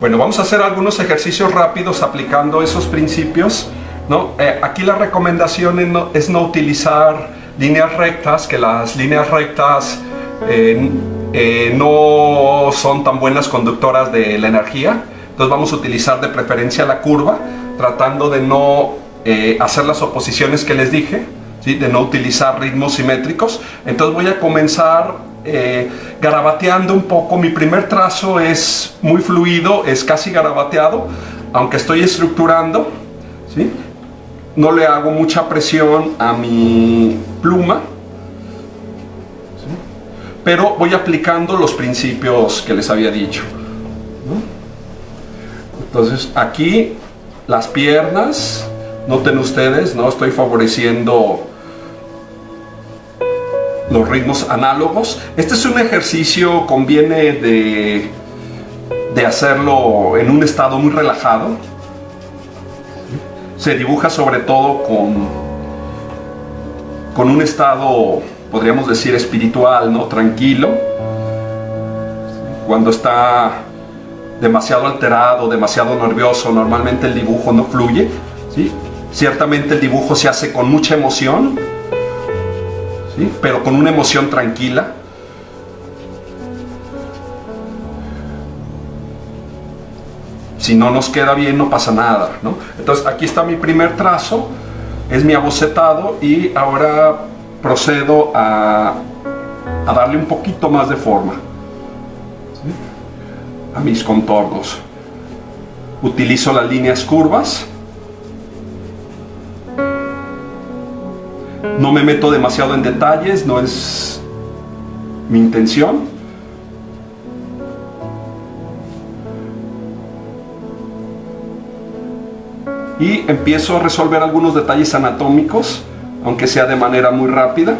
Bueno, vamos a hacer algunos ejercicios rápidos aplicando esos principios, ¿no? Aquí la recomendación es no utilizar líneas rectas, que las líneas rectas no son tan buenas conductoras de la energía. Entonces vamos a utilizar de preferencia la curva, tratando de no hacer las oposiciones que les dije, ¿sí? De no utilizar ritmos simétricos. Entonces voy a comenzar garabateando un poco. Mi primer trazo es muy fluido, es casi garabateado, aunque estoy estructurando, ¿sí? No le hago mucha presión a mi pluma, ¿sí? Pero voy aplicando los principios que les había dicho, ¿no? Entonces aquí las piernas, noten ustedes, no estoy favoreciendo los ritmos análogos. Este es un ejercicio, conviene de hacerlo en un estado muy relajado. Se dibuja sobre todo con un estado, podríamos decir, espiritual, ¿no? Tranquilo. Cuando está demasiado alterado, demasiado nervioso, normalmente el dibujo no fluye, ¿sí? Ciertamente el dibujo se hace con mucha emoción, ¿sí? Pero con una emoción tranquila. Si no nos queda bien, no pasa nada, ¿no? Entonces aquí está mi primer trazo, es mi abocetado, y ahora procedo a darle un poquito más de forma, ¿sí? A mis contornos. Utilizo las líneas curvas. No me meto demasiado en detalles, no es mi intención. Y empiezo a resolver algunos detalles anatómicos, aunque sea de manera muy rápida.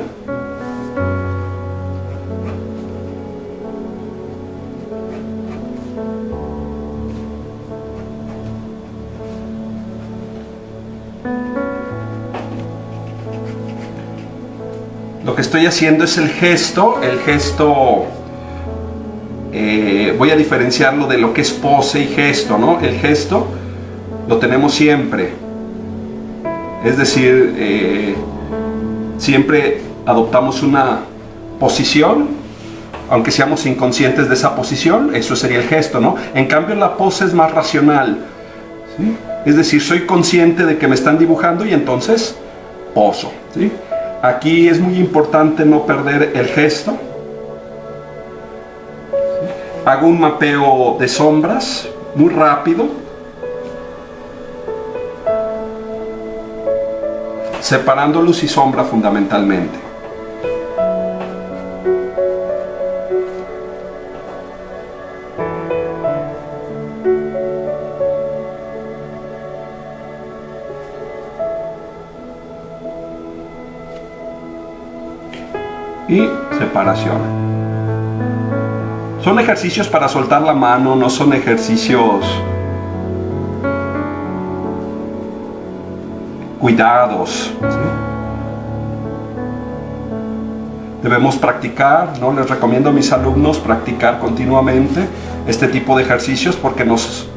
Lo que estoy haciendo es el gesto. Voy a diferenciarlo de lo que es pose y gesto, ¿no? El gesto lo tenemos siempre, es decir, siempre adoptamos una posición, aunque seamos inconscientes de esa posición. Eso sería el gesto, ¿no? En cambio la pose es más racional, ¿sí? Es decir, soy consciente de que me están dibujando y entonces poso, ¿sí? Aquí es muy importante no perder el gesto. Hago un mapeo de sombras muy rápido, separando luz y sombra fundamentalmente. Y separación. Son ejercicios para soltar la mano, no son ejercicios cuidados, ¿sí? Debemos practicar, ¿no? Les recomiendo a mis alumnos practicar continuamente este tipo de ejercicios porque nos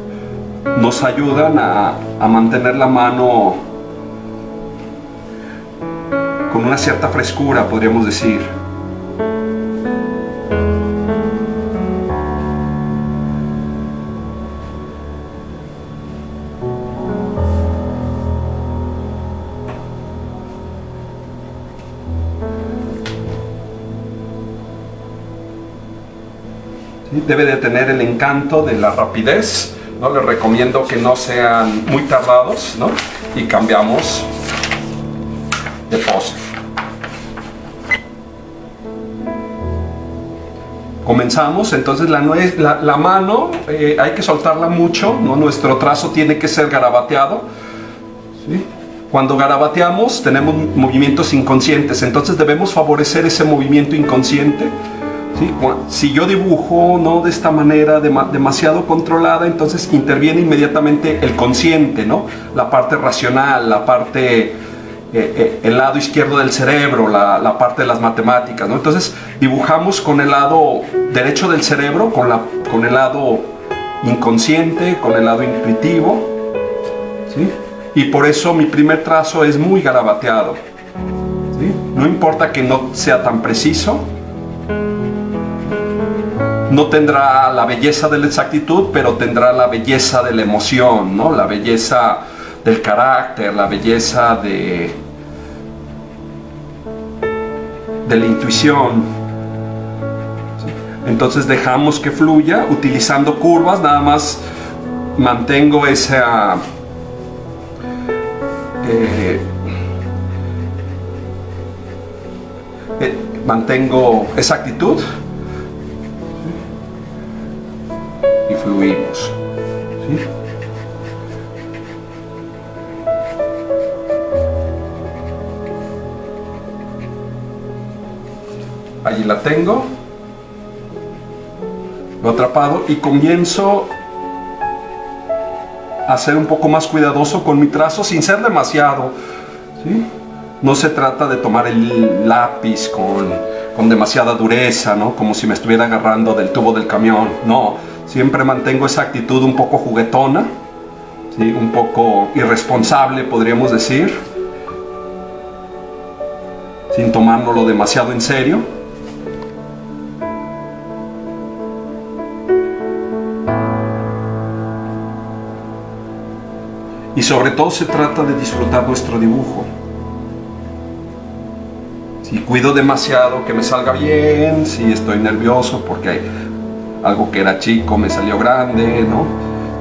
ayudan a mantener la mano con una cierta frescura, podríamos decir. Debe de tener el encanto de la rapidez, ¿no? Les recomiendo que no sean muy tardados, ¿no? Y cambiamos de pose. Comenzamos. Entonces la mano hay que soltarla mucho, ¿no? Nuestro trazo tiene que ser garabateado, ¿sí? Cuando garabateamos tenemos movimientos inconscientes, entonces debemos favorecer ese movimiento inconsciente, ¿sí? Si yo dibujo, ¿no?, de esta manera demasiado controlada, entonces interviene inmediatamente el consciente, ¿no? La parte racional, la parte, el lado izquierdo del cerebro, la parte de las matemáticas, ¿no? Entonces dibujamos con el lado derecho del cerebro, con el lado inconsciente, con el lado intuitivo, ¿sí? Y por eso mi primer trazo es muy garabateado, ¿sí? No importa que no sea tan preciso, no tendrá la belleza de la exactitud, pero tendrá la belleza de la emoción, ¿no? La belleza del carácter, la belleza de la intuición. ¿Sí? Entonces dejamos que fluya utilizando curvas, nada más mantengo esa mantengo esa actitud y fluimos, ¿sí? Allí la tengo, lo he atrapado y comienzo a ser un poco más cuidadoso con mi trazo sin ser demasiado, ¿sí? No se trata de tomar el lápiz con demasiada dureza, ¿no? Como si me estuviera agarrando del tubo del camión. No, siempre mantengo esa actitud un poco juguetona, ¿sí? Un poco irresponsable, podríamos decir, sin tomárnoslo demasiado en serio. Y sobre todo se trata de disfrutar nuestro dibujo. Si cuido demasiado que me salga bien, si estoy nervioso porque algo que era chico me salió grande, ¿no?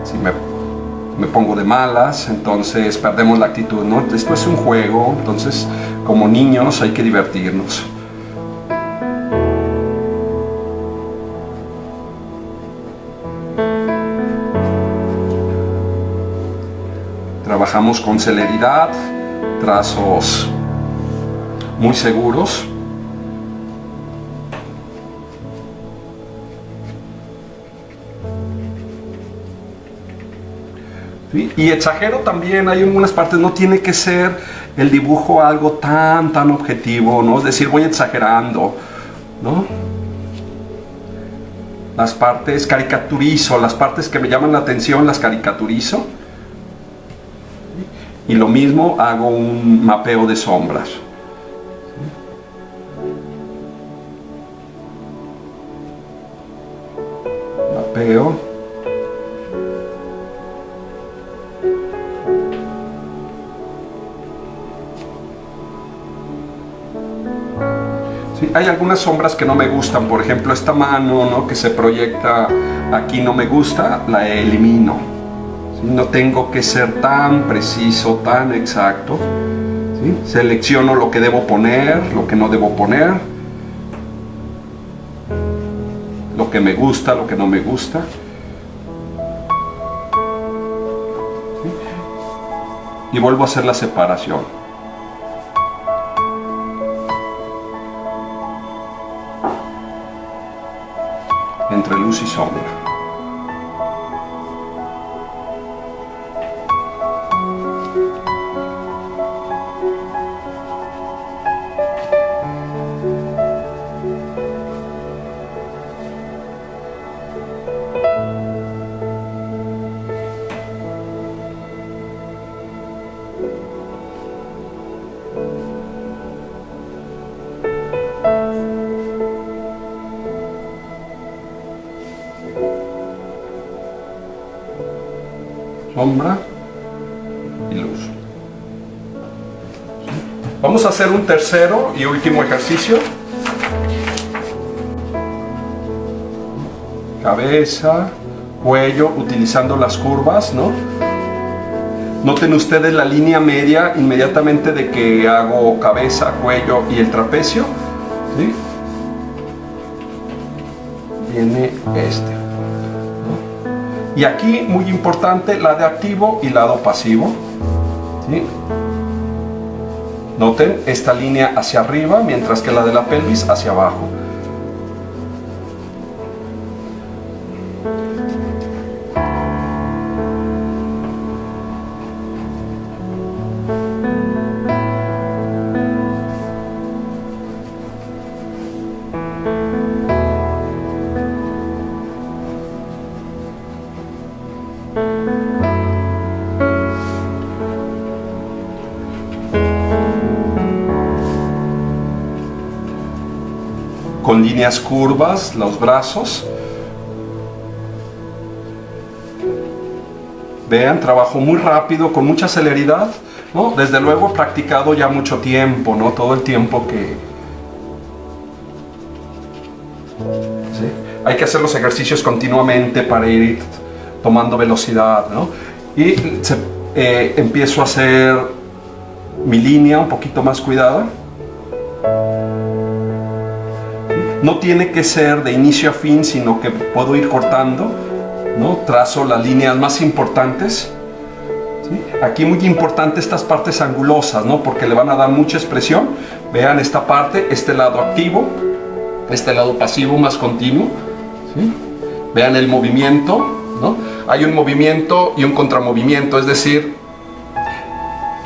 Si me pongo de malas, entonces perdemos la actitud, ¿no? Esto es un juego, entonces como niños hay que divertirnos. Trabajamos con celeridad, trazos muy seguros. ¿Sí? Y exagero también, hay algunas partes, no tiene que ser el dibujo algo tan objetivo, ¿no? Es decir, voy exagerando, ¿no? Las partes caricaturizo, las partes que me llaman la atención las caricaturizo. Y lo mismo hago un mapeo de sombras. Mapeo. Sí, hay algunas sombras que no me gustan, por ejemplo esta mano, ¿no? Que se proyecta aquí no me gusta, la elimino. No tengo que ser tan preciso, tan exacto, ¿sí? Selecciono lo que debo poner, lo que no debo poner, lo que me gusta, lo que no me gusta, ¿sí? Y vuelvo a hacer la separación. Entre luz y sombra. Sombra y luz. Vamos a hacer un tercero y último ejercicio. Cabeza, cuello, utilizando las curvas, ¿no? Noten ustedes la línea media inmediatamente de que hago cabeza, cuello y el trapecio, ¿sí? Viene este. Y aquí, muy importante, lado activo y lado pasivo, ¿sí? Noten esta línea hacia arriba, mientras que la de la pelvis hacia abajo. con líneas curvas los brazos. Vean, trabajo muy rápido, con mucha celeridad, ¿no? Desde luego he practicado ya mucho tiempo, ¿no? Todo el tiempo que... ¿sí? Hay que hacer los ejercicios continuamente para ir tomando velocidad, ¿no? Y empiezo a hacer mi línea un poquito más cuidada. No tiene que ser de inicio a fin, sino que puedo ir cortando, ¿no? Trazo las líneas más importantes, ¿sí? Aquí muy importante estas partes angulosas, ¿no? Porque le van a dar mucha expresión. Vean esta parte, este lado activo, este lado pasivo más continuo, ¿sí? Vean el movimiento, ¿no? Hay un movimiento y un contramovimiento, es decir,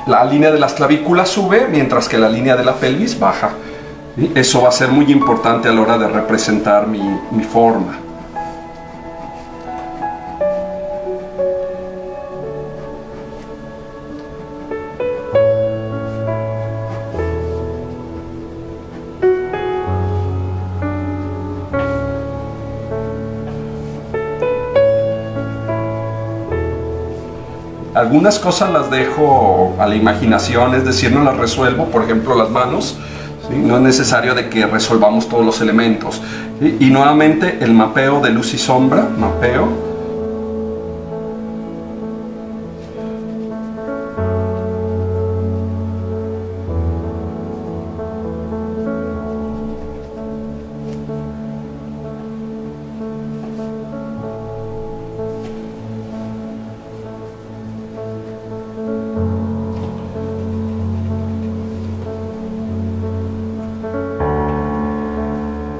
la línea de las clavículas sube mientras que la línea de la pelvis baja, ¿sí? Eso va a ser muy importante a la hora de representar mi forma. Algunas cosas las dejo a la imaginación, es decir, no las resuelvo, por ejemplo las manos, ¿sí? No es necesario de que resolvamos todos los elementos, ¿sí? Y nuevamente el mapeo de luz y sombra, mapeo.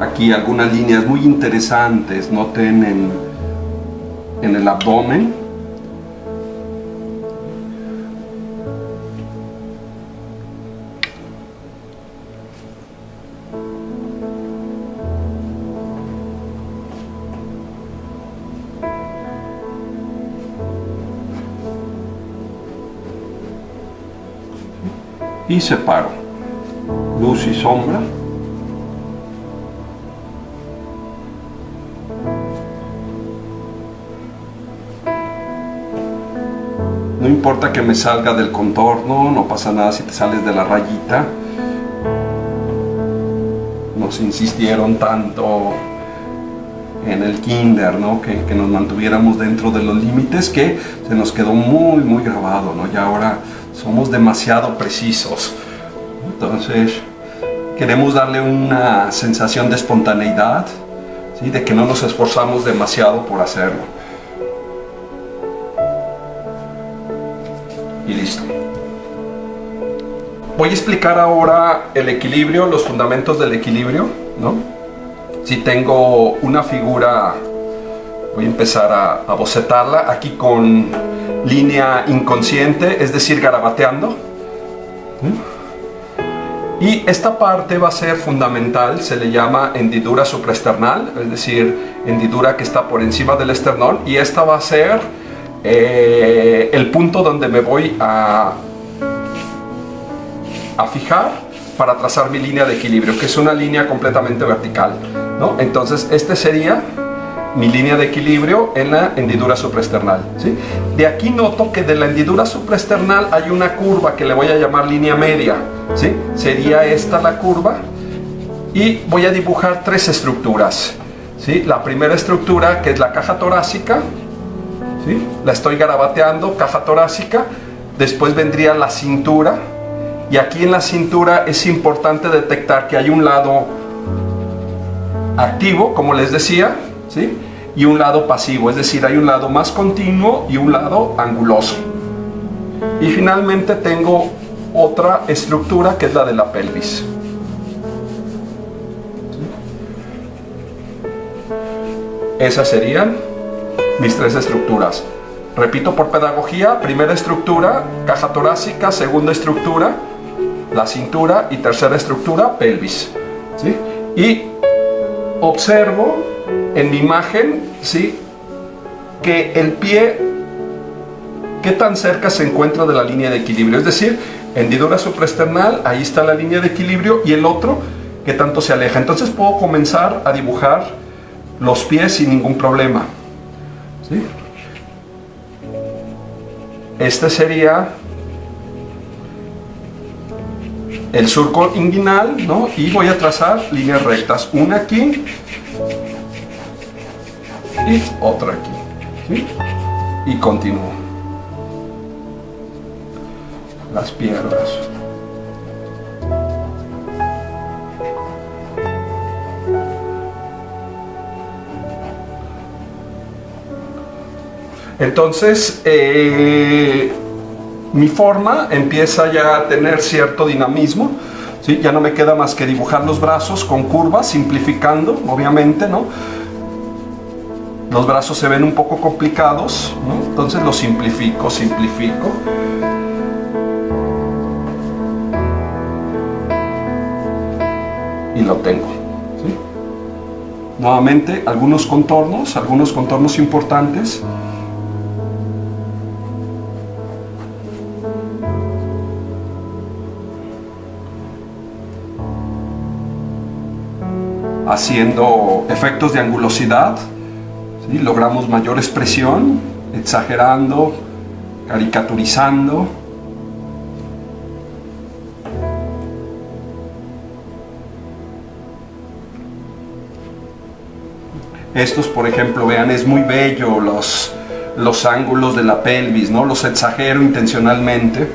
Aquí algunas líneas muy interesantes, noten en el abdomen. Y separo luz y sombra. No importa que me salga del contorno, no pasa nada si te sales de la rayita. Nos insistieron tanto en el kinder, ¿no? Que nos mantuviéramos dentro de los límites, que se nos quedó muy grabado, ¿no? Y ahora somos demasiado precisos. Entonces queremos darle una sensación de espontaneidad, ¿sí? De que no nos esforzamos demasiado por hacerlo. Y listo. Voy a explicar ahora el equilibrio, los fundamentos del equilibrio, ¿no? Si tengo una figura, voy a empezar a bocetarla aquí con línea inconsciente, es decir, garabateando. Y esta parte va a ser fundamental, se le llama hendidura supraesternal, es decir, hendidura que está por encima del esternón, y esta va a ser el punto donde me voy a fijar para trazar mi línea de equilibrio, que es una línea completamente vertical, ¿no? Entonces este sería mi línea de equilibrio en la hendidura supraesternal, ¿sí? De aquí noto que de la hendidura supraesternal hay una curva que le voy a llamar línea media, ¿sí? Sería esta la curva, y voy a dibujar tres estructuras, ¿sí? La primera estructura, que es la caja torácica, ¿sí? La estoy garabateando, caja torácica. Después vendría la cintura, y aquí en la cintura es importante detectar que hay un lado activo, como les decía, ¿sí? Y un lado pasivo, es decir, hay un lado más continuo y un lado anguloso. Y finalmente tengo otra estructura que es la de la pelvis, ¿sí? Esas serían mis tres estructuras. Repito por pedagogía: primera estructura, caja torácica; segunda estructura, la cintura; y tercera estructura, pelvis, ¿sí? Y observo en mi imagen, ¿sí?, que el pie, qué tan cerca se encuentra de la línea de equilibrio, es decir, hendidura supraesternal, ahí está la línea de equilibrio, y el otro qué tanto se aleja. Entonces puedo comenzar a dibujar los pies sin ningún problema, ¿sí? Este sería el surco inguinal, ¿no? Y voy a trazar líneas rectas, una aquí y otra aquí, ¿sí? Y continúo. Las piernas. Entonces, mi forma empieza ya a tener cierto dinamismo, ¿sí? Ya no me queda más que dibujar los brazos con curvas, simplificando, obviamente, ¿no? Los brazos se ven un poco complicados, ¿no? Entonces los simplifico. Y lo tengo, ¿sí? Nuevamente, algunos contornos importantes. Haciendo efectos de angulosidad, ¿sí? Logramos mayor expresión, exagerando, caricaturizando. Estos, por ejemplo, vean, es muy bello los ángulos de la pelvis, ¿no? Los exagero intencionalmente.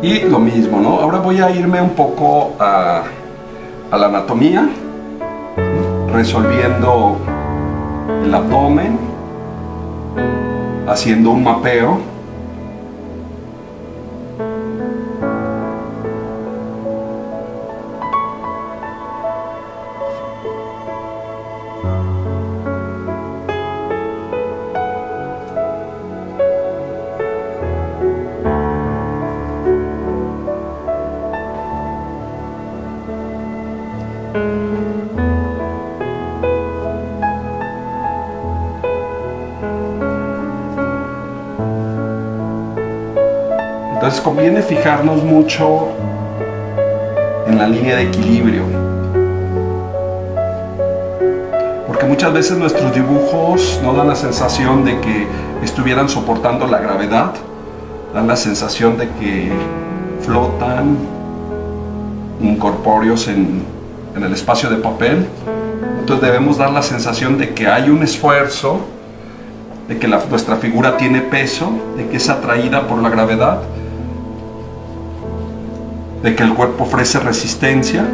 Y lo mismo, ¿no? Ahora voy a irme un poco a la anatomía, resolviendo el abdomen, haciendo un mapeo. Entonces conviene fijarnos mucho en la línea de equilibrio, porque muchas veces nuestros dibujos no dan la sensación de que estuvieran soportando la gravedad, dan la sensación de que flotan incorpóreos en el espacio de papel. Entonces debemos dar la sensación de que hay un esfuerzo, de que nuestra figura tiene peso, de que es atraída por la gravedad, de que el cuerpo ofrece resistencia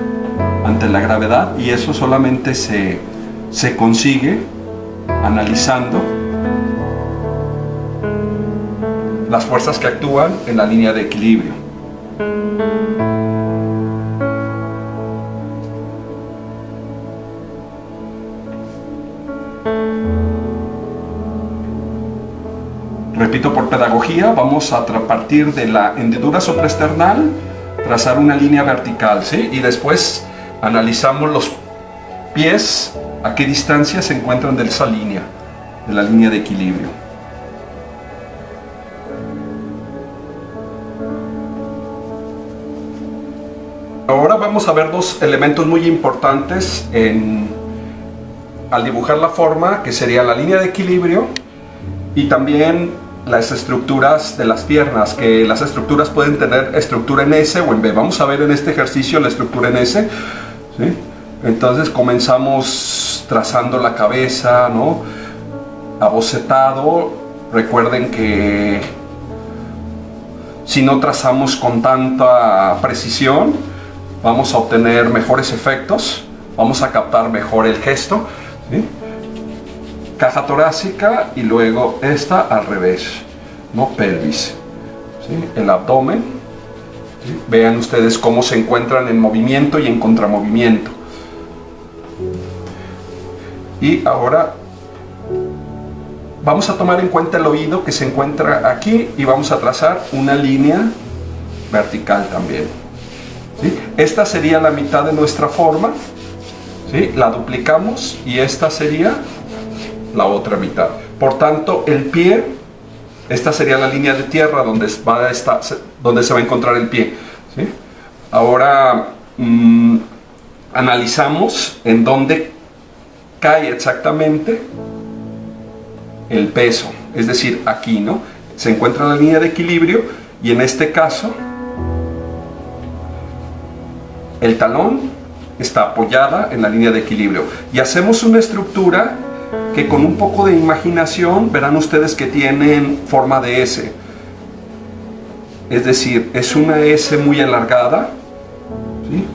ante la gravedad, y eso solamente se consigue analizando las fuerzas que actúan en la línea de equilibrio. Repito, por pedagogía, vamos a partir de la hendidura supraesternal, trazar una línea vertical, ¿sí? Y después analizamos los pies, a qué distancia se encuentran de esa línea, de la línea de equilibrio. Ahora vamos a ver dos elementos muy importantes al dibujar la forma, que sería la línea de equilibrio y también las estructuras de las piernas, que las estructuras pueden tener estructura en S o en B. Vamos a ver en este ejercicio la estructura en S, ¿sí? Entonces comenzamos trazando la cabeza, ¿no? Abocetado. Recuerden que si no trazamos con tanta precisión, vamos a obtener mejores efectos, vamos a captar mejor el gesto, ¿sí? Caja torácica y luego esta al revés, ¿no? Pelvis, ¿sí? El abdomen, ¿sí? Vean ustedes cómo se encuentran en movimiento y en contramovimiento. Y ahora Vamos a tomar en cuenta el oído que se encuentra aquí y vamos a trazar una línea vertical también, ¿sí? Esta sería la mitad de nuestra forma, ¿sí? La duplicamos y esta sería la otra mitad. Por tanto, el pie, esta sería la línea de tierra donde se va a encontrar el pie, ¿sí? Ahora analizamos en dónde cae exactamente el peso, es decir, aquí, ¿no? Se encuentra la línea de equilibrio y en este caso el talón está apoyada en la línea de equilibrio y hacemos una estructura que con un poco de imaginación verán ustedes que tienen forma de S, es decir, es una S muy alargada, ¿sí?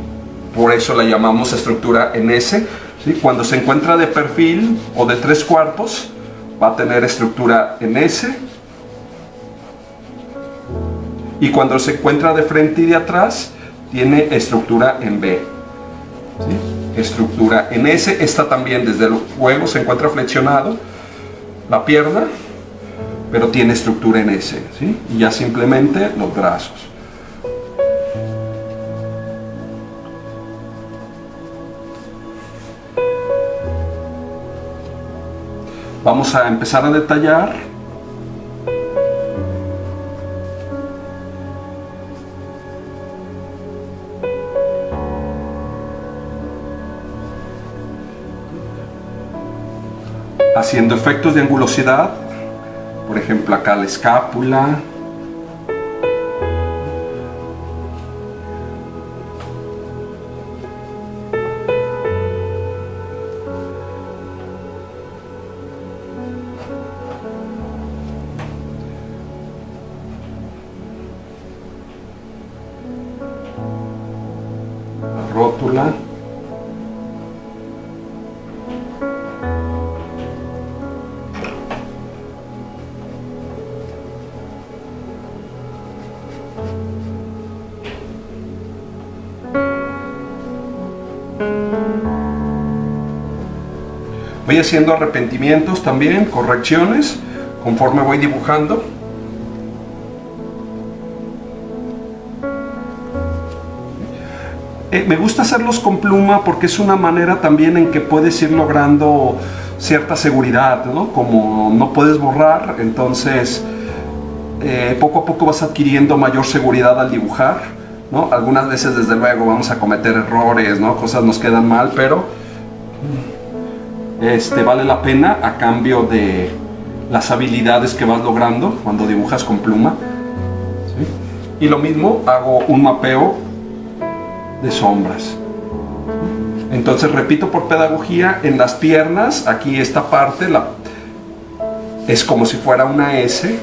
Por eso la llamamos estructura en S, ¿sí? Cuando se encuentra de perfil o de 3/4 va a tener estructura en S, y cuando se encuentra de frente y de atrás tiene estructura en B, ¿sí? Estructura en S. Esta también desde luego se encuentra flexionado la pierna, pero tiene estructura en S, ¿sí? Y ya simplemente los brazos. Vamos a empezar a detallar. Haciendo efectos de angulosidad, por ejemplo acá la escápula, la rótula. Voy haciendo arrepentimientos también, correcciones, conforme voy dibujando. Me gusta hacerlos con pluma porque es una manera también en que puedes ir logrando cierta seguridad, ¿no? Como no puedes borrar, entonces poco a poco vas adquiriendo mayor seguridad al dibujar, ¿no? Algunas veces desde luego vamos a cometer errores, ¿no? Cosas nos quedan mal, pero vale la pena a cambio de las habilidades que vas logrando cuando dibujas con pluma, ¿sí? Y lo mismo, hago un mapeo de sombras. Entonces repito por pedagogía, en las piernas, aquí esta parte es como si fuera una S,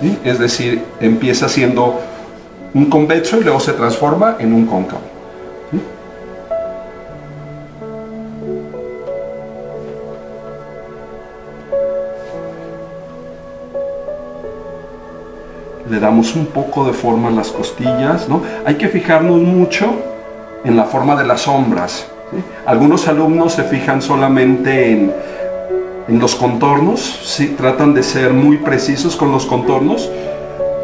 ¿sí? Es decir, empieza siendo un convexo y luego se transforma en un cóncavo, ¿sí? Le damos un poco de forma a las costillas, ¿no? Hay que fijarnos mucho en la forma de las sombras, ¿sí? Algunos alumnos se fijan solamente en los contornos, ¿sí? Tratan de ser muy precisos con los contornos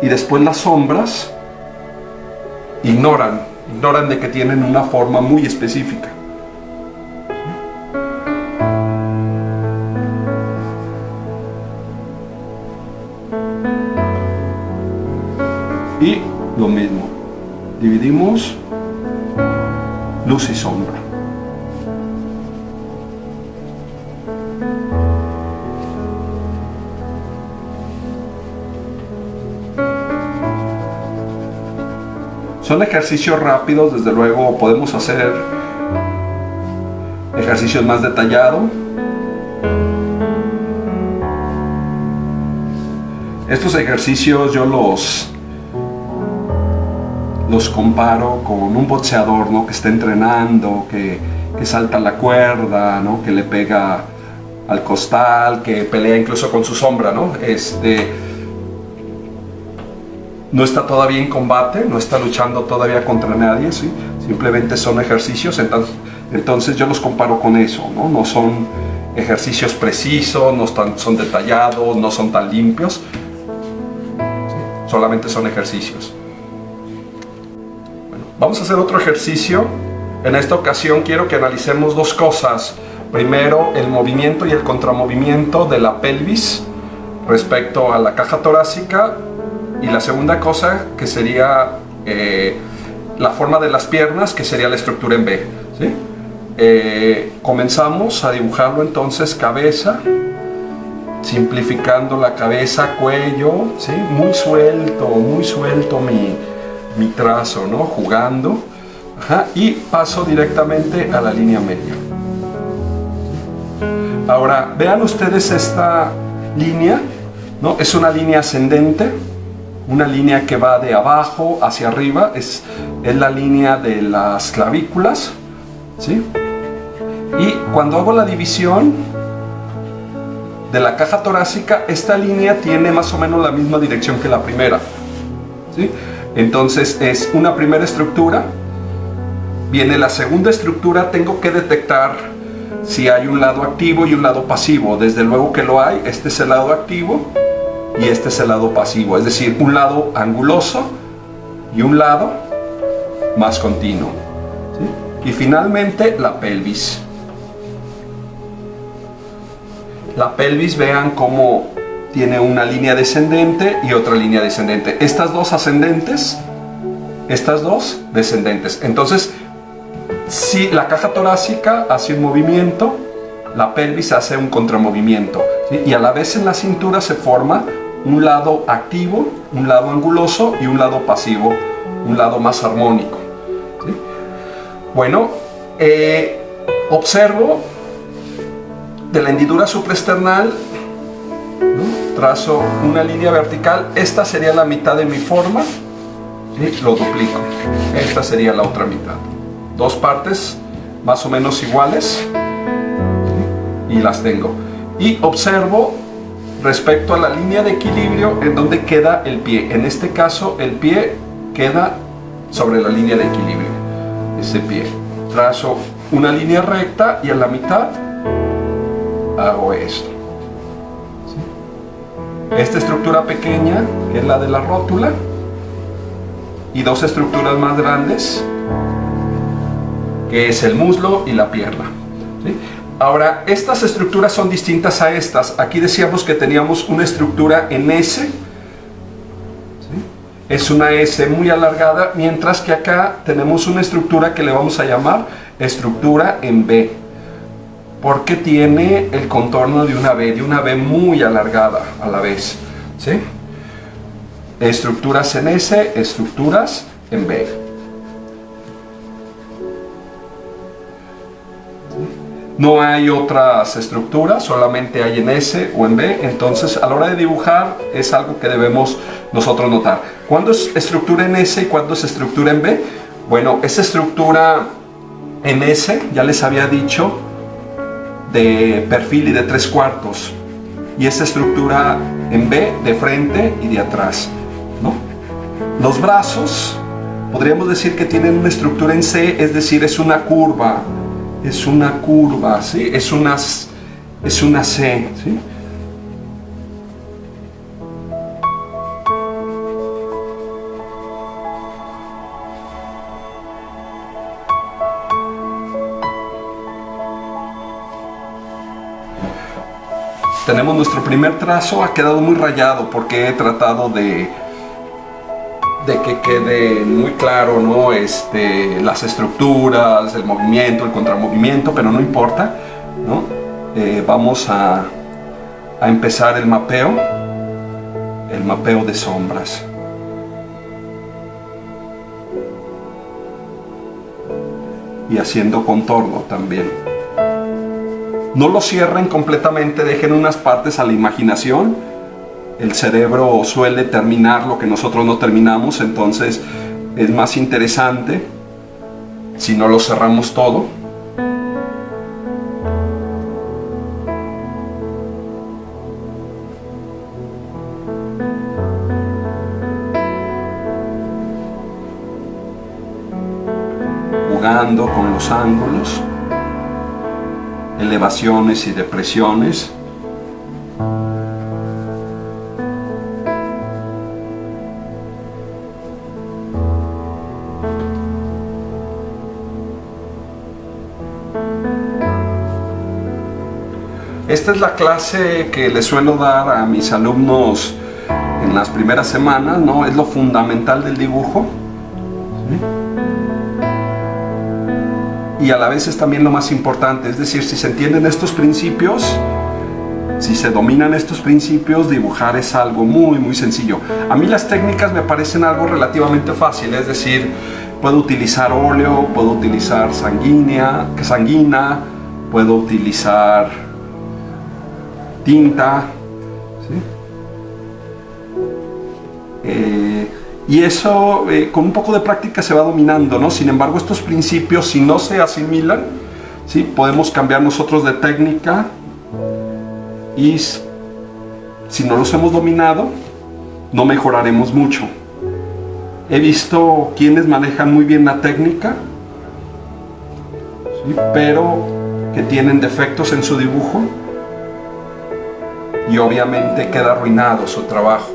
y después las sombras ignoran de que tienen una forma muy específica. Y lo mismo, dividimos luz y sombra. Son ejercicios rápidos, desde luego podemos hacer ejercicios más detallados. Estos ejercicios yo los comparo con un boxeador, ¿no? Que está entrenando, que salta la cuerda, ¿no? Que le pega al costal, que pelea incluso con su sombra, ¿no? No está todavía en combate, no está luchando todavía contra nadie, ¿sí? Simplemente son ejercicios, entonces yo los comparo con eso, ¿no? No son ejercicios precisos, son detallados, no son tan limpios. ¿Sí? Solamente son ejercicios. Bueno, vamos a hacer otro ejercicio. En esta ocasión quiero que analicemos dos cosas. Primero, el movimiento y el contramovimiento de la pelvis respecto a la caja torácica, y la segunda cosa que sería la forma de las piernas, que sería la estructura en B. ¿Sí? Comenzamos a dibujarlo entonces cabeza, simplificando la cabeza, cuello, ¿sí? Muy suelto mi trazo, ¿no? Jugando. Ajá, y paso directamente a la línea media. Ahora, vean ustedes esta línea, ¿no? Es una línea ascendente, una línea que va de abajo hacia arriba, es la línea de las clavículas, ¿sí? Y cuando hago la división de la caja torácica, esta línea tiene más o menos la misma dirección que la primera, ¿sí? Entonces es una primera estructura, viene la segunda estructura, tengo que detectar si hay un lado activo y un lado pasivo. Desde luego que lo hay, este es el lado activo y este es el lado pasivo, es decir, un lado anguloso y un lado más continuo, ¿sí? Y finalmente la pelvis. La pelvis, vean cómo tiene una línea descendente y otra línea descendente. Estas dos ascendentes, estas dos descendentes. Entonces, si la caja torácica hace un movimiento, la pelvis hace un contramovimiento, ¿sí? Y a la vez en la cintura se forma un lado activo, un lado anguloso y un lado pasivo, un lado más armónico, ¿sí? Bueno, observo de la hendidura supraesternal, ¿no? Trazo una línea vertical, esta sería la mitad de mi forma, ¿sí? Lo duplico, esta sería la otra mitad. Dos partes más o menos iguales, ¿sí? Y las tengo. Y observo respecto a la línea de equilibrio en donde queda el pie. En este caso el pie queda sobre la línea de equilibrio. Ese pie. Trazo una línea recta y a la mitad hago esto. ¿Sí? Esta estructura pequeña, que es la de la rótula, y dos estructuras más grandes, que es el muslo y la pierna. ¿Sí? Ahora, estas estructuras son distintas a estas. Aquí decíamos que teníamos una estructura en S, ¿sí? Es una S muy alargada, mientras que acá tenemos una estructura que le vamos a llamar estructura en B, porque tiene el contorno de una B muy alargada a la vez, ¿sí? Estructuras en S, estructuras en B. No hay otras estructuras, solamente hay en S o en B. Entonces, a la hora de dibujar es algo que debemos nosotros notar. ¿Cuándo es estructura en S y cuándo es estructura en B? Bueno, esa estructura en S, ya les había dicho, de perfil y de 3/4. Y esa estructura en B, de frente y de atrás, ¿no? Los brazos, podríamos decir que tienen una estructura en C, es decir, es una curva. Es una curva, ¿sí? Es una C, ¿sí? Tenemos nuestro primer trazo, ha quedado muy rayado porque he tratado de que quede muy claro, ¿no? Las estructuras, el movimiento, el contramovimiento, pero no importa, ¿no? Vamos a empezar el mapeo de sombras. Y haciendo contorno también. No lo cierren completamente, dejen unas partes a la imaginación. El cerebro suele terminar lo que nosotros no terminamos, entonces es más interesante si no lo cerramos todo. Jugando con los ángulos. elevaciones y depresiones. Esta es la clase que les suelo dar a mis alumnos en las primeras semanas, ¿no? Es lo fundamental del dibujo, ¿sí? Y a la vez es también lo más importante, es decir, si se entienden estos principios, si se dominan estos principios, dibujar es algo muy, muy sencillo. A mí las técnicas me parecen algo relativamente fácil, es decir, puedo utilizar óleo, puedo utilizar sanguina, puedo utilizar tinta, ¿sí? Y eso con un poco de práctica se va dominando, ¿no? Sin embargo, estos principios, si no se asimilan, ¿sí? Podemos cambiar nosotros de técnica, y si no los hemos dominado, no mejoraremos mucho. He visto quienes manejan muy bien la técnica, ¿sí? Pero que tienen defectos en su dibujo, y obviamente queda arruinado su trabajo.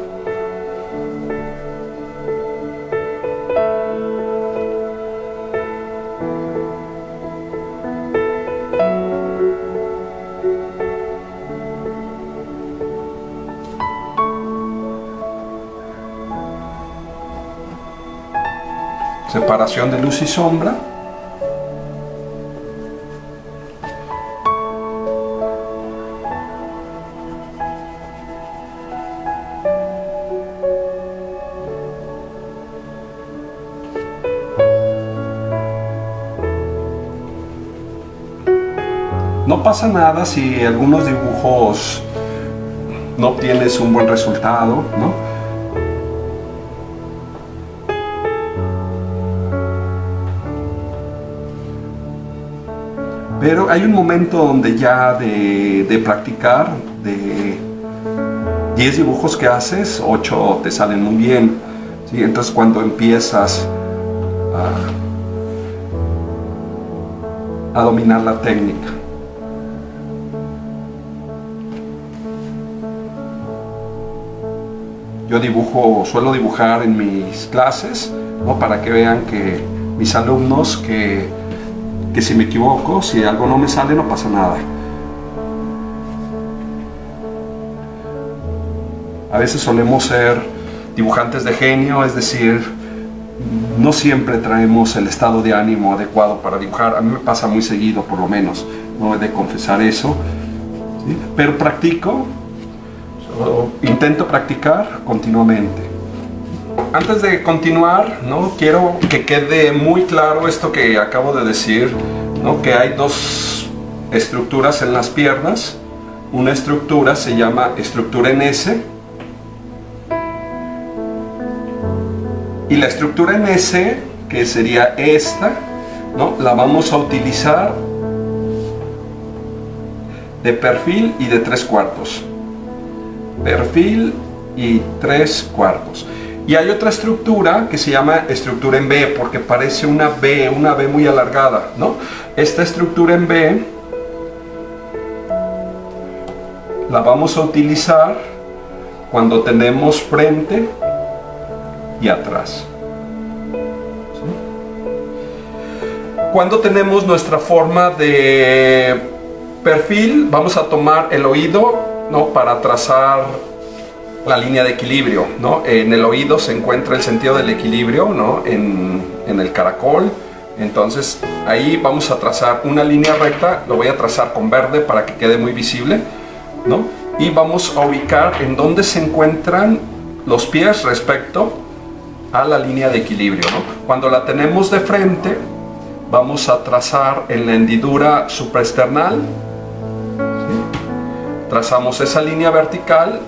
Separación de luz y sombra. No pasa nada si algunos dibujos no obtienes un buen resultado, ¿no? Pero hay un momento donde ya de practicar, de 10 dibujos que haces, 8 te salen muy bien, ¿sí? Entonces cuando empiezas a dominar la técnica. Yo suelo dibujar en mis clases, ¿no? Para que vean que mis alumnos que si me equivoco, si algo no me sale, no pasa nada. A veces solemos ser dibujantes de genio, es decir, no siempre traemos el estado de ánimo adecuado para dibujar. A mí me pasa muy seguido, por lo menos, no he de confesar eso, ¿sí? Pero practico, intento practicar continuamente. Antes de continuar, ¿no? Quiero que quede muy claro esto que acabo de decir, ¿no? Que hay dos estructuras en las piernas. Una estructura se llama estructura en S, y la estructura en S, que sería esta, ¿no? La vamos a utilizar de perfil y de 3/4. Perfil y 3/4. Y hay otra estructura que se llama estructura en B, porque parece una B muy alargada, ¿no? Esta estructura en B la vamos a utilizar cuando tenemos frente y atrás, ¿sí? Cuando tenemos nuestra forma de perfil, vamos a tomar el oído, ¿no? Para trazar la línea de equilibrio, ¿no? En el oído se encuentra el sentido del equilibrio, ¿no? En el caracol. Entonces ahí vamos a trazar una línea recta, lo voy a trazar con verde para que quede muy visible, ¿no? Y vamos a ubicar en dónde se encuentran los pies respecto a la línea de equilibrio, ¿no? Cuando la tenemos de frente, vamos a trazar en la hendidura supraesternal, ¿sí? Trazamos esa línea vertical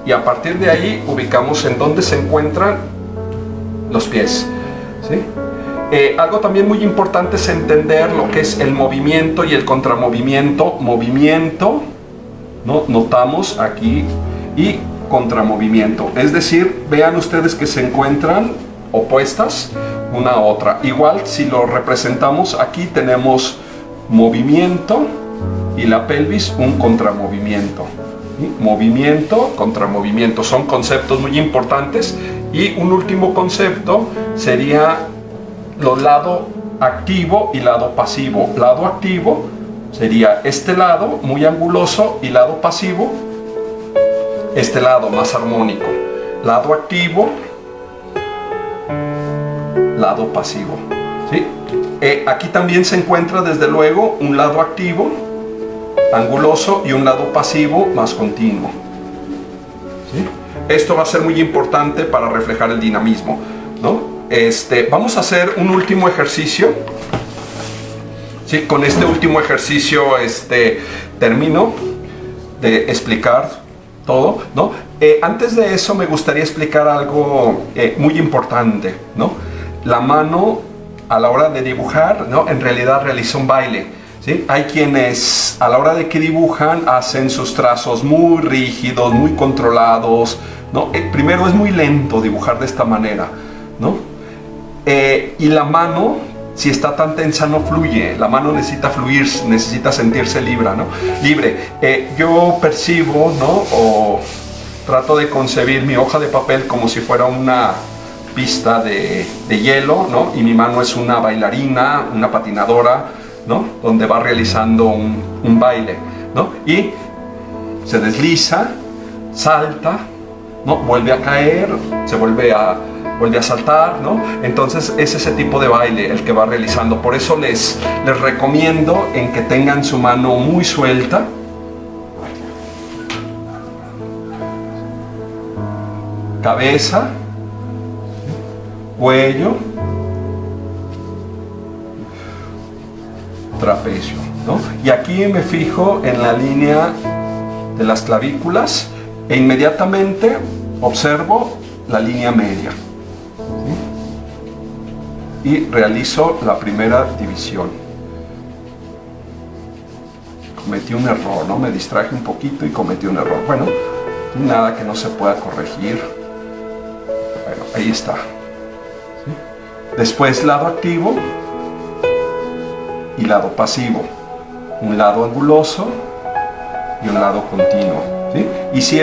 y a partir de ahí ubicamos en dónde se encuentran los pies, ¿sí? Algo también muy importante es entender lo que es el movimiento y el contramovimiento. Movimiento, ¿no? Notamos aquí, y contramovimiento, es decir, vean ustedes que se encuentran opuestas una a otra. Igual si lo representamos, aquí tenemos movimiento, y la pelvis un contramovimiento. ¿Sí? Movimiento, contramovimiento, son conceptos muy importantes. Y un último concepto sería los lado activo y lado pasivo. Lado activo sería este lado muy anguloso y lado pasivo, este lado más armónico. Lado activo, lado pasivo. ¿Sí? Aquí también se encuentra desde luego un lado activo, anguloso, y un lado pasivo más continuo. ¿Sí? Esto va a ser muy importante para reflejar el dinamismo, ¿no? Vamos a hacer un último ejercicio. ¿Sí? Con este último ejercicio termino de explicar todo, ¿no? Antes de eso me gustaría explicar algo muy importante, ¿no? La mano a la hora de dibujar, ¿no? En realidad realiza un baile. ¿Sí? Hay quienes a la hora de que dibujan hacen sus trazos muy rígidos, muy controlados, ¿no? Primero es muy lento dibujar de esta manera, ¿no? Y la mano, si está tan tensa, no fluye. La mano necesita fluir, necesita sentirse libre, ¿no? Yo percibo, ¿no? O trato de concebir mi hoja de papel como si fuera una pista de hielo, ¿no? Y mi mano es una bailarina, una patinadora, ¿no? Donde va realizando un baile, ¿no? Y se desliza, salta, ¿no? Vuelve a caer, se vuelve a saltar, ¿no? Entonces es ese tipo de baile el que va realizando. Por eso les recomiendo en que tengan su mano muy suelta, cabeza, cuello, trapecio, ¿no? Y aquí me fijo en la línea de las clavículas e inmediatamente observo la línea media. ¿Sí? Y realizo la primera división. Cometí un error, ¿no? Me distraje un poquito y cometí un error. Bueno, nada que no se pueda corregir. Bueno, ahí está. ¿Sí? Después lado activo y lado pasivo, un lado anguloso y un lado continuo, ¿sí? Y si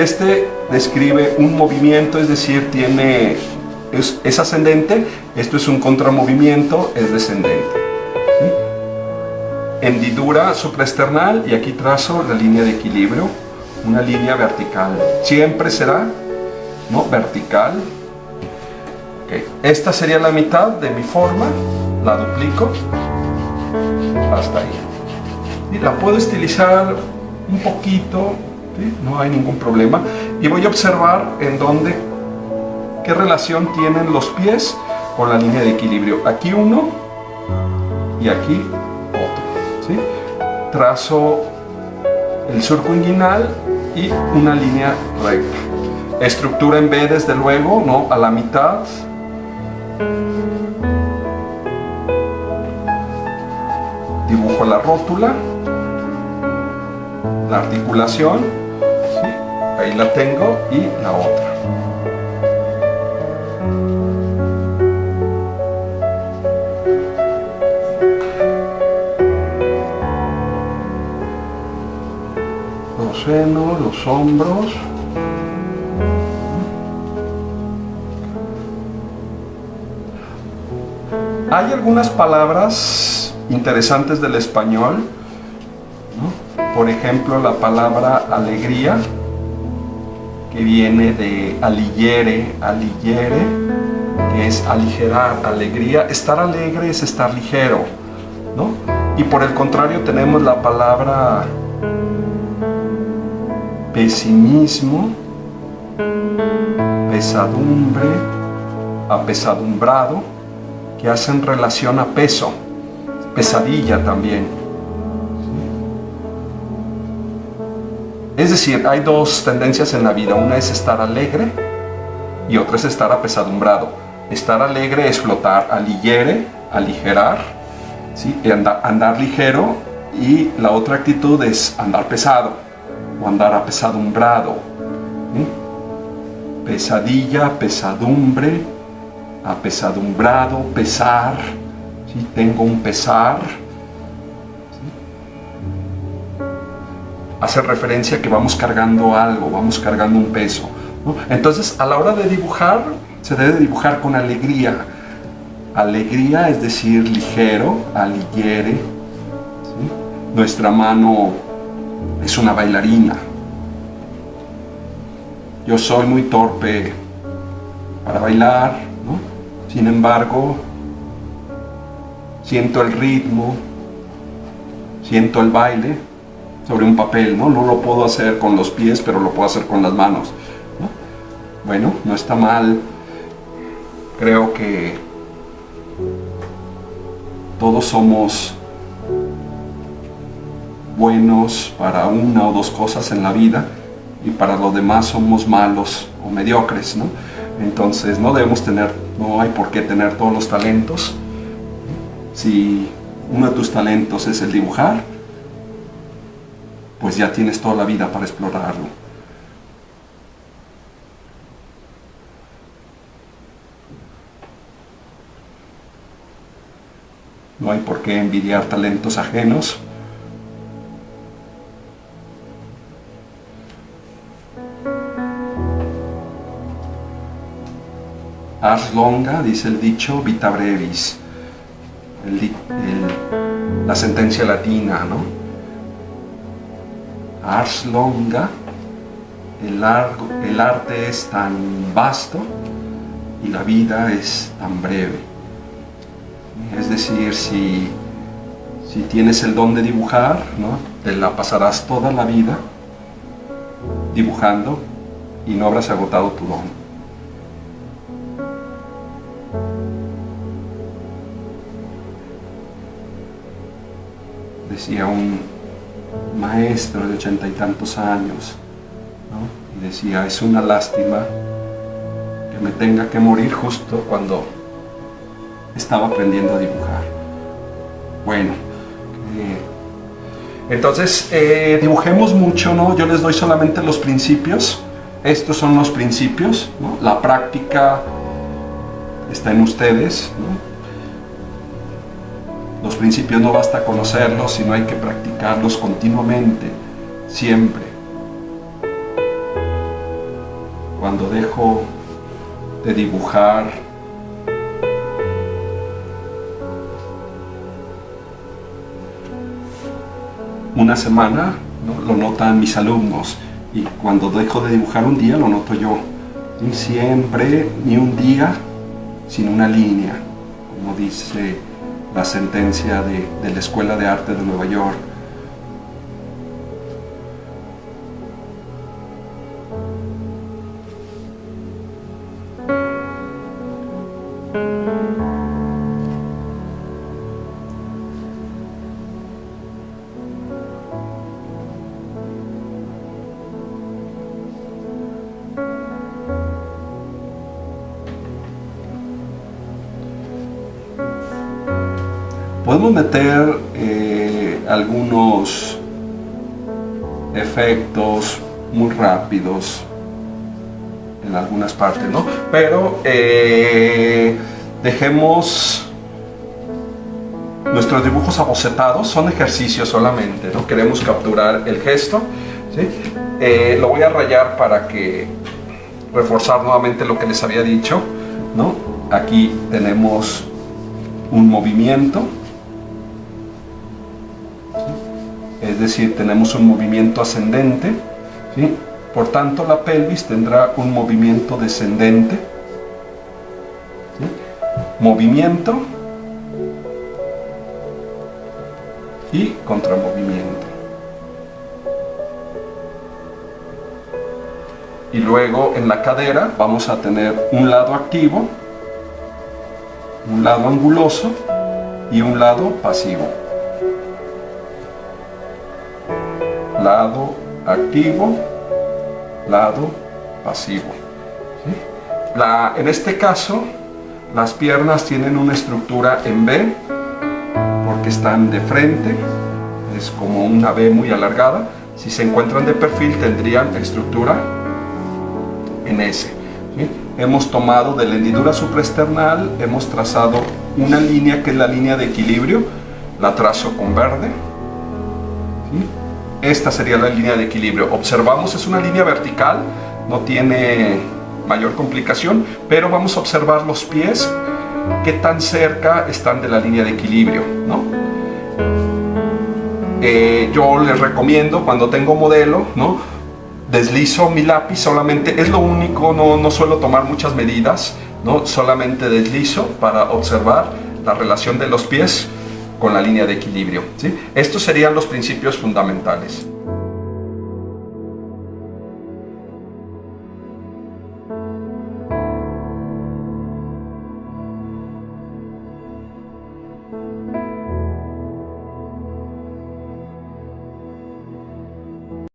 describe un movimiento, es decir, es ascendente, esto es un contramovimiento, es descendente, ¿sí? Hendidura supraesternal, y aquí trazo la línea de equilibrio, una línea vertical, siempre será, ¿no? Vertical. Okay. Esta sería la mitad de mi forma, la duplico hasta ahí. Y la puedo estilizar un poquito, ¿sí? No hay ningún problema. Y voy a observar qué relación tienen los pies con la línea de equilibrio. Aquí uno y aquí otro, ¿sí? Trazo el surco inguinal y una línea recta. Estructura en B, desde luego, ¿no? A la mitad. Dibujo la rótula, la articulación, ¿sí? Ahí la tengo, y la otra. Los senos, los hombros. Hay algunas palabras interesantes del español, ¿no? Por ejemplo, la palabra alegría, que viene de aligere, que es aligerar, alegría. Estar alegre es estar ligero, ¿no? Y por el contrario tenemos la palabra pesimismo, pesadumbre, apesadumbrado, que hacen relación a peso. Pesadilla también. Es decir, hay dos tendencias en la vida. Una es estar alegre y otra es estar apesadumbrado. Estar alegre es flotar, aligere, aligerar, ¿sí? Y andar ligero, y la otra actitud es andar pesado o andar apesadumbrado, ¿sí? Pesadilla, pesadumbre, apesadumbrado, pesar. ¿Sí? Tengo un pesar, ¿sí? hace referencia a que vamos cargando algo, vamos cargando un peso, ¿no? Entonces, a la hora de dibujar, se debe dibujar con alegría. Alegría es decir, ligero, aligere, ¿sí? Nuestra mano es una bailarina. Yo soy muy torpe para bailar, ¿no? Sin embargo, siento el ritmo, siento el baile sobre un papel, ¿no? No lo puedo hacer con los pies, pero lo puedo hacer con las manos, ¿no? Bueno, no está mal. Creo que todos somos buenos para una o dos cosas en la vida y para lo demás somos malos o mediocres, ¿no? Entonces no hay por qué tener todos los talentos. Si uno de tus talentos es el dibujar, pues ya tienes toda la vida para explorarlo. No hay por qué envidiar talentos ajenos. Ars longa, dice el dicho, vita brevis. La sentencia latina, ¿no? Ars longa, el arte es tan vasto y la vida es tan breve. Es decir, si tienes el don de dibujar, ¿no? Te la pasarás toda la vida dibujando y no habrás agotado tu don. Decía un maestro de 80 y tantos años, ¿no? Y decía, es una lástima que me tenga que morir justo cuando estaba aprendiendo a dibujar. Bueno, entonces dibujemos mucho, ¿no? Yo les doy solamente los principios. Estos son los principios, ¿no? La práctica está en ustedes, ¿no? Los principios no basta conocerlos, sino hay que practicarlos continuamente, siempre. Cuando dejo de dibujar, una semana, ¿no? Lo notan mis alumnos, y cuando dejo de dibujar un día lo noto yo. Y siempre, ni un día sin una línea, como dice la sentencia de la Escuela de Arte de Nueva York. Podemos meter algunos efectos muy rápidos en algunas partes, ¿no? Pero dejemos nuestros dibujos abocetados, son ejercicios solamente, ¿no? Queremos capturar el gesto, ¿sí? Lo voy a rayar para reforzar nuevamente lo que les había dicho, ¿no? Aquí tenemos un movimiento. Es decir, tenemos un movimiento ascendente, ¿sí? Por tanto, la pelvis tendrá un movimiento descendente, ¿sí? Movimiento y contramovimiento. Y luego en la cadera vamos a tener un lado activo, un lado anguloso y un lado pasivo. Lado activo, lado pasivo, ¿sí? En este caso, las piernas tienen una estructura en V, porque están de frente, es como una V muy alargada. Si se encuentran de perfil, tendrían estructura en S, ¿sí? Hemos tomado de la hendidura supraesternal, hemos trazado una línea que es la línea de equilibrio, la trazo con verde, ¿sí? esta sería la línea de equilibrio. Observamos, es una línea vertical, no tiene mayor complicación, pero vamos a observar los pies, qué tan cerca están de la línea de equilibrio, ¿no? Yo les recomiendo, cuando tengo modelo, ¿no?, deslizo mi lápiz solamente, es lo único, no suelo tomar muchas medidas, ¿no? Solamente deslizo para observar la relación de los pies con la línea de equilibrio, ¿sí? Estos serían los principios fundamentales.